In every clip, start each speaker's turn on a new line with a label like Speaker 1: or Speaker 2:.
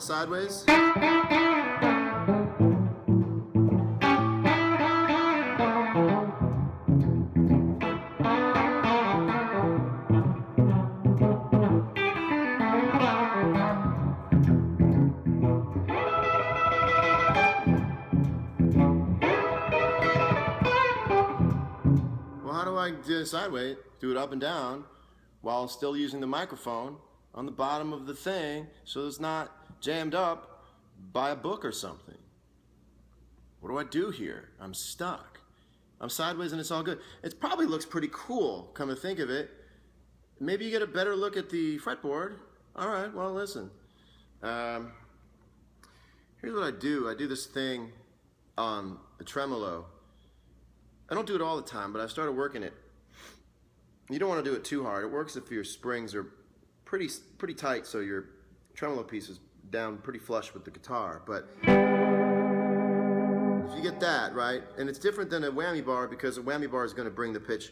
Speaker 1: sideways. Well, how do I do it sideways? Do it up and down while still using the microphone on the bottom of the thing so it's not jammed up by a book or something. What do I do here? I'm stuck. I'm sideways and it's all good. It probably looks pretty cool, come to think of it. Maybe you get a better look at the fretboard. All right, well, listen. Here's what I do. I do this thing on the tremolo. I don't do it all the time, but I've started working it. You don't want to do it too hard. It works if your springs are pretty tight, so your tremolo piece is down pretty flush with the guitar. But if you get that, right, and it's different than a whammy bar because a whammy bar is going to bring the pitch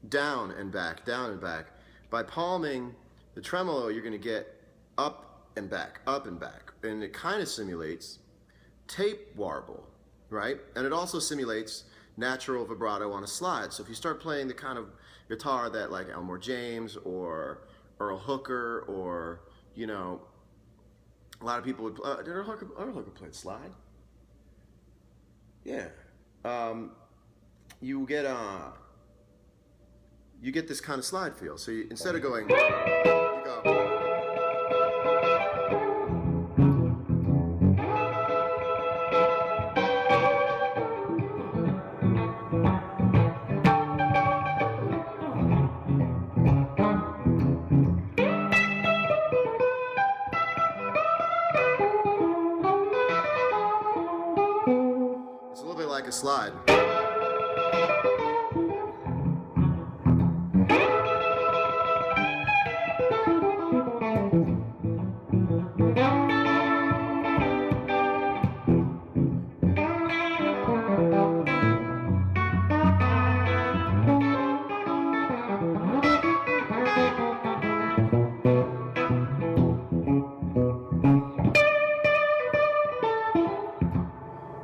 Speaker 1: down and back, down and back. By palming the tremolo, you're going to get up and back, and it kind of simulates tape warble, right? And it also simulates natural vibrato on a slide. So if you start playing the kind of guitar that like Elmore James or Earl Hooker or, you know, a lot of people would did Earl Hooker play slide? Yeah. You get this kind of slide feel. So you, instead of going, you go. It's a little bit like a slide.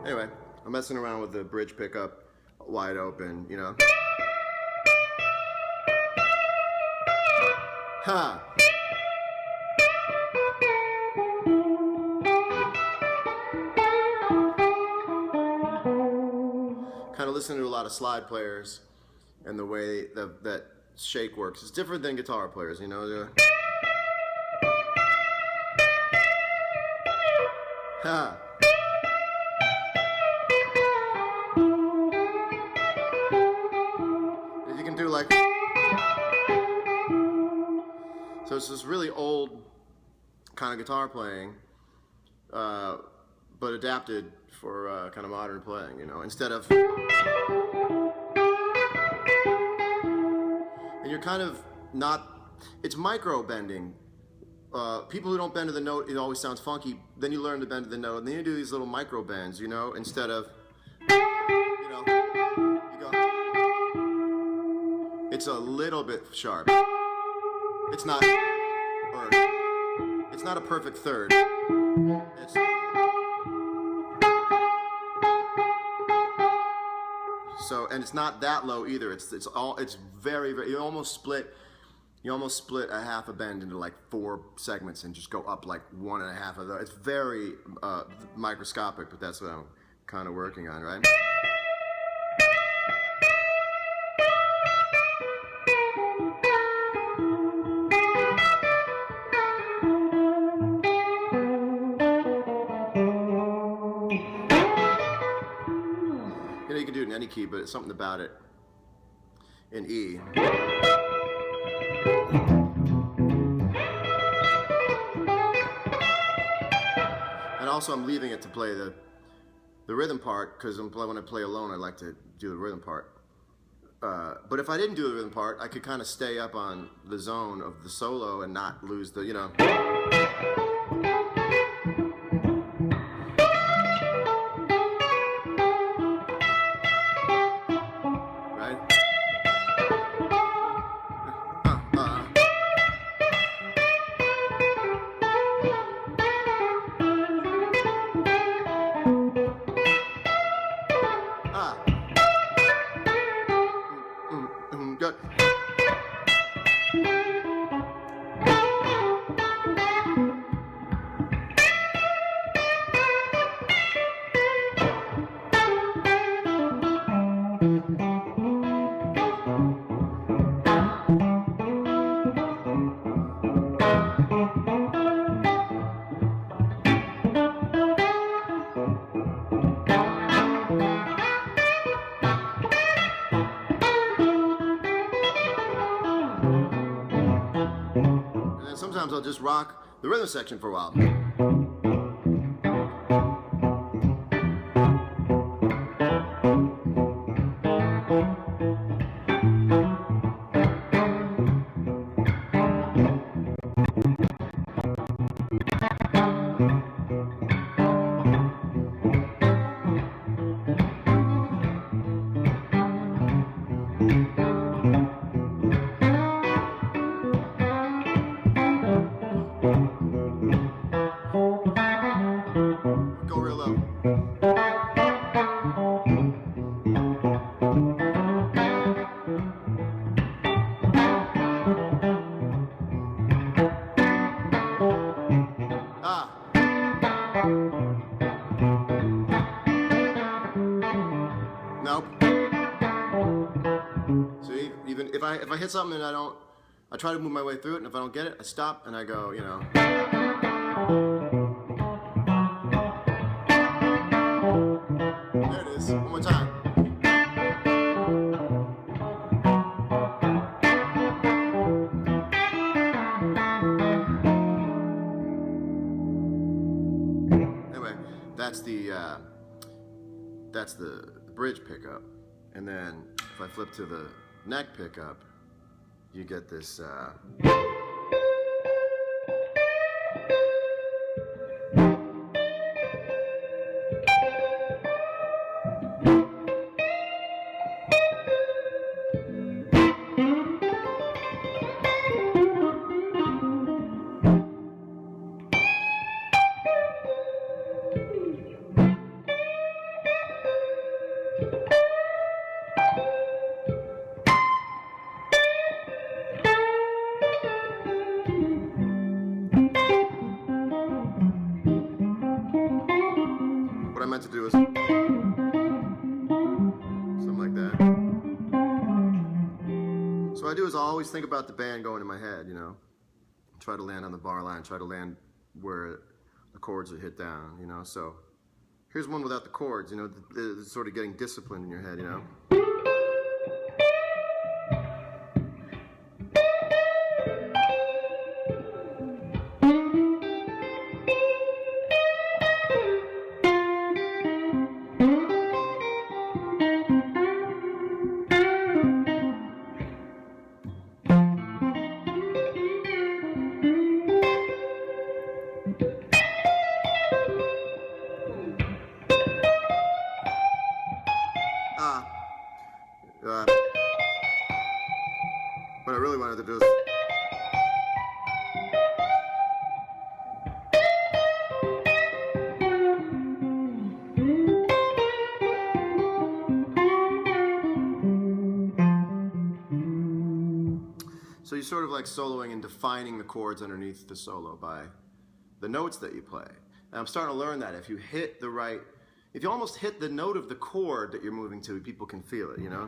Speaker 1: Anyway, I'm messing around with the bridge pickup wide open, you know. Ha! Kind of listening to a lot of slide players and the way that shake works. It's different than guitar players, you know. Ha! You can do like, so it's this really old kind of guitar playing, but adapted for kind of modern playing, you know, instead of, and you're kind of not, it's micro bending. People who don't bend to the note, it always sounds funky. Then you learn to bend to the note, and then you do these little micro bends, you know, instead of, you know, you go. It's a little bit sharp. It's not, or it's not a perfect third. It's, so, and it's not that low either. It's very, very. You almost split a half a bend into like 4 segments and just go up like 1.5 of those. It's very microscopic, but that's what I'm kind of working on, right? You know, you can do it in any key, but it's something about it in E. And also I'm leaving it to play the rhythm part, because when I play alone I like to do the rhythm part. But if I didn't do the rhythm part, I could kind of stay up on the zone of the solo and not lose the, you know. And then sometimes I'll just rock the rhythm section for a while. Go real low. Ah. Nope. See, even if I hit something and I try to move my way through it, and if I don't get it, I stop and I go, you know. There it is. One more time. Anyway, that's the bridge pickup, and then if I flip to the neck pickup, you get this. What I meant to do is something like that. So what I do is I always think about the band going in my head, you know. Try to land on the bar line, try to land where the chords are hit down, you know. So here's one without the chords, you know, the sort of getting disciplined in your head, you know. What I really wanted to do is so you're sort of like soloing and defining the chords underneath the solo by the notes that you play. And I'm starting to learn that if you hit the right, if you almost hit the note of the chord that you're moving to, people can feel it, you know?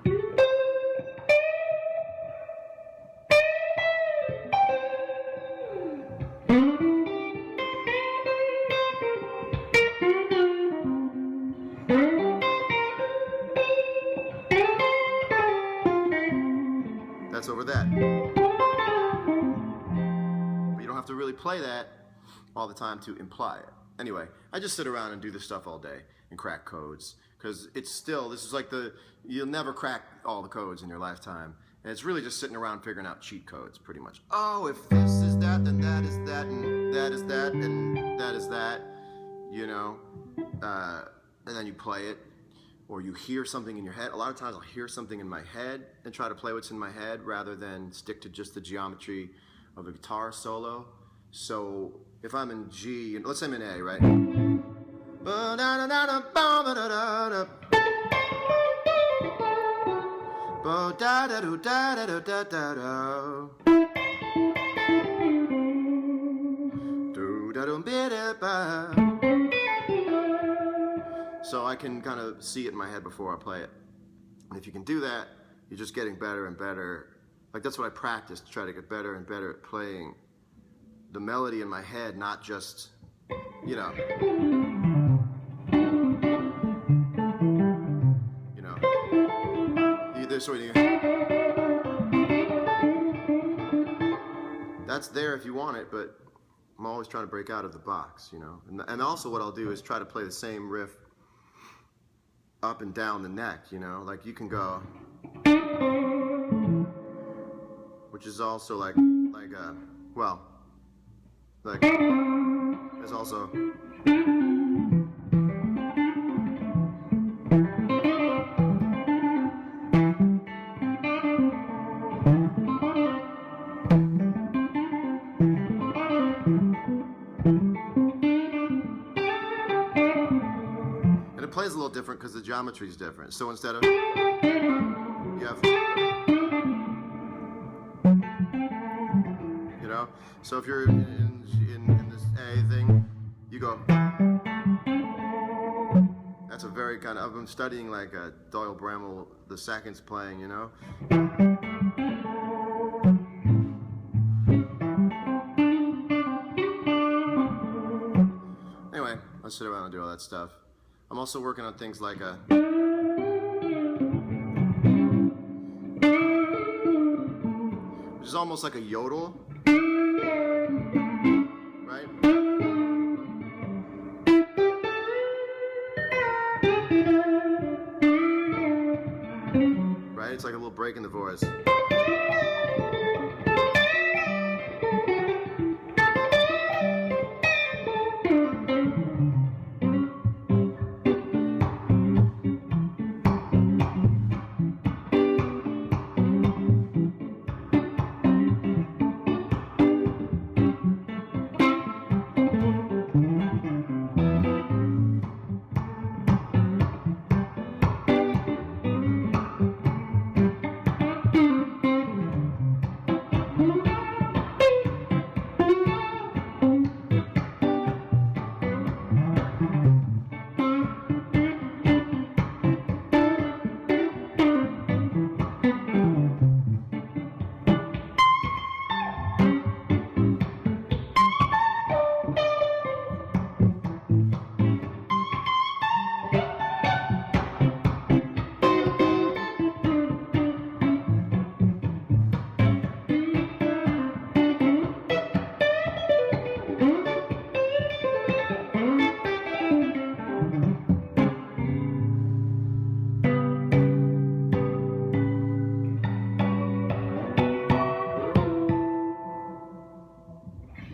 Speaker 1: That's over that. But you don't have to really play that all the time to imply it. Anyway, I just sit around and do this stuff all day and crack codes because it's still, this is like you'll never crack all the codes in your lifetime. And it's really just sitting around figuring out cheat codes pretty much. Oh, if this is that, then that is that, and that is that, and that is that, you know, and then you play it. Or you hear something in your head. A lot of times I'll hear something in my head and try to play what's in my head rather than stick to just the geometry of a guitar solo. So if I'm in G, and let's say I'm in A, right? So I can kind of see it in my head before I play it. And if you can do that, you're just getting better and better. Like that's what I practice to try to get better and better at playing the melody in my head, not just, you know. You know. This way. that's there if you want it, but I'm always trying to break out of the box, you know. And also what I'll do is try to play the same riff up and down the neck, you know. Like you can go, which is also like there's also. And it plays a little different because the geometry is different. So instead of, you have, you know, so if you're in this A thing, you go. That's a very kind of, I've been studying like Doyle Bramwell, the seconds playing, you know. Anyway, I sit around and do all that stuff. I'm also working on things like which is almost like a yodel, right? Right? It's like a little break in the voice.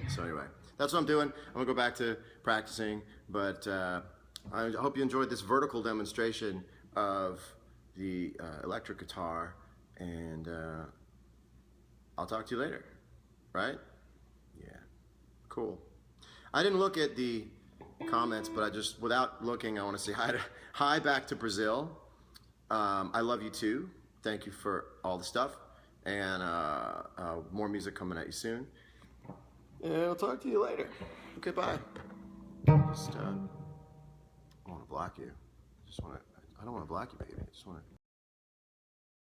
Speaker 1: So anyway, that's what I'm doing. I'm gonna go back to practicing, but I hope you enjoyed this vertical demonstration of the electric guitar, and I'll talk to you later, right? Yeah, cool. I didn't look at the comments, but I just, without looking, I want to say hi back to Brazil. I love you too. Thank you for all the stuff, and more music coming at you soon. And I'll talk to you later. Okay, bye. Just, I want to block you. I don't want to block you, baby. I just want to.